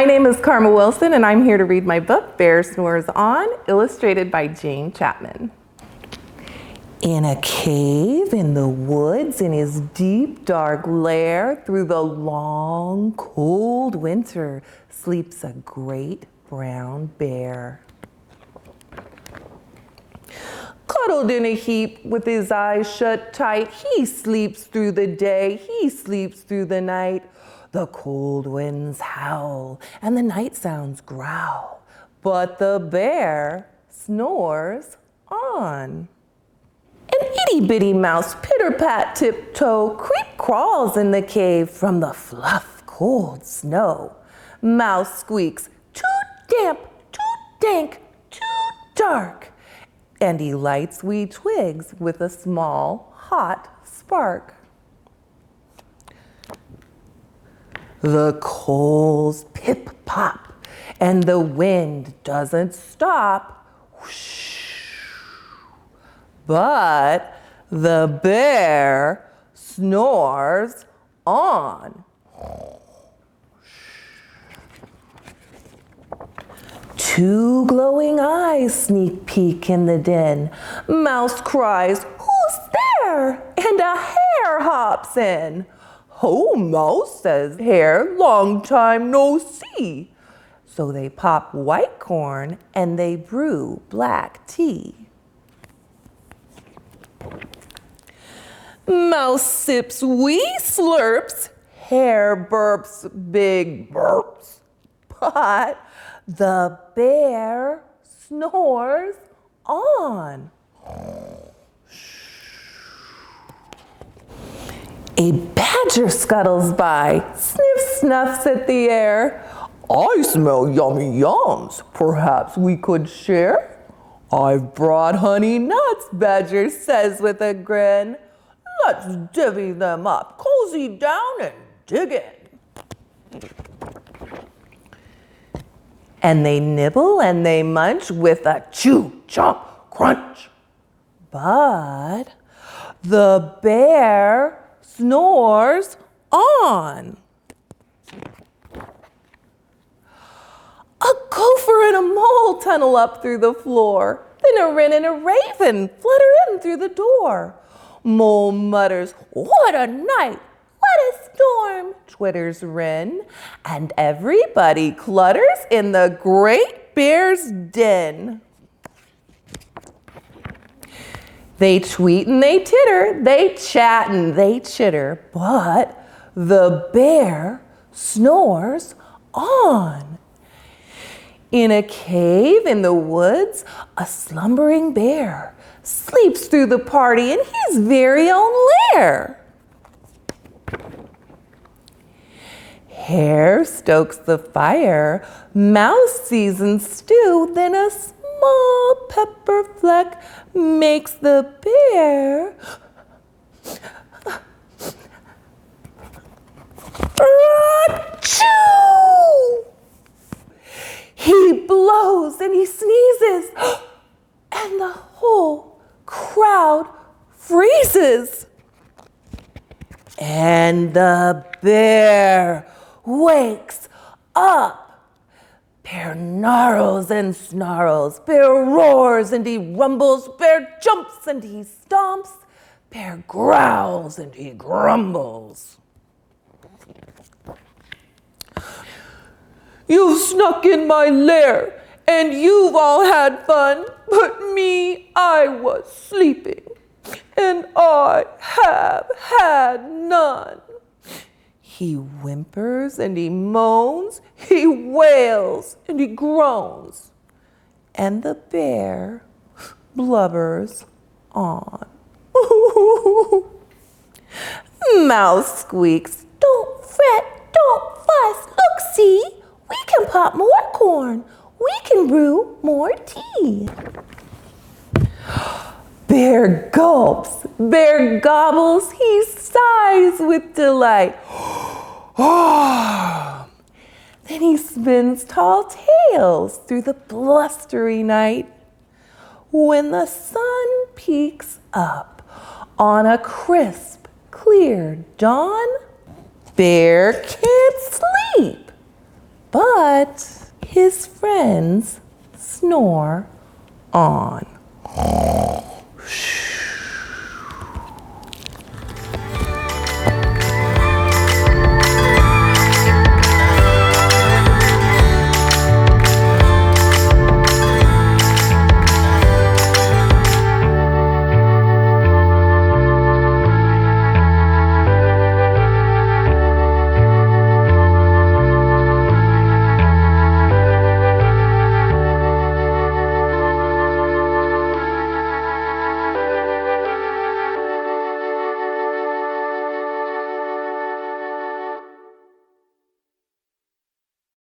My name is Karma Wilson, and I'm here to read my book, Snores On, illustrated by Jane Chapman. In a cave in the woods, in his deep, dark lair, through the long, cold winter, sleeps a great brown bear. Cuddled in a heap with his eyes shut tight, he sleeps through the day, he sleeps through the night. The cold winds howl and the night sounds growl, but the bear snores on. An itty-bitty mouse pitter-pat tiptoe creep-crawls in the cave from the fluff cold snow. Mouse squeaks, too damp, too dank, too dark, and he lights wee twigs with a small hot spark. The coals pip-pop, and the wind doesn't stop. Whoosh. But the bear snores on. Two glowing eyes sneak peek in the den. Mouse cries, "Who's there?" And a hare hops in. "Oh, Mouse," says Hare, "long time no see." So they pop white corn and they brew black tea. Mouse sips wee slurps, Hare burps big burps, but the bear snores on. A badger scuttles by, sniffs at the air. "I smell yummy yums, perhaps we could share?" "I've brought honey nuts," Badger says with a grin. "Let's divvy them up, cozy down and dig in." And they nibble and they munch with a chew, chomp, crunch. But the bear snores on. A gopher and a mole tunnel up through the floor. Then a wren and a raven flutter in through the door. Mole mutters, "What a night! What a storm!" twitters wren. And everybody clutters in the great bear's den. They tweet and they titter, they chat and they chitter, but the bear snores on. In a cave in the woods, a slumbering bear sleeps through the party in his very own lair. Hare stokes the fire, Mouse seasons stew, then a small pepper fleck makes the bear achoo! He blows and he sneezes, and the whole crowd freezes. And the bear wakes up. Bear gnarls and snarls, bear roars and he rumbles, bear jumps and he stomps, bear growls and he grumbles. "You've snuck in my lair and you've all had fun, but me, I was sleeping and I have had none." He whimpers and he moans, he wails and he groans, and the bear blubbers on. Mouse squeaks, "Don't fret, don't fuss, look, see, we can pop more corn, we can brew more tea." Bear gulps, bear gobbles, he sighs with delight. Then he spins tall tales through the blustery night. When the sun peeks up on a crisp, clear dawn, Bear can't sleep, but his friends snore on.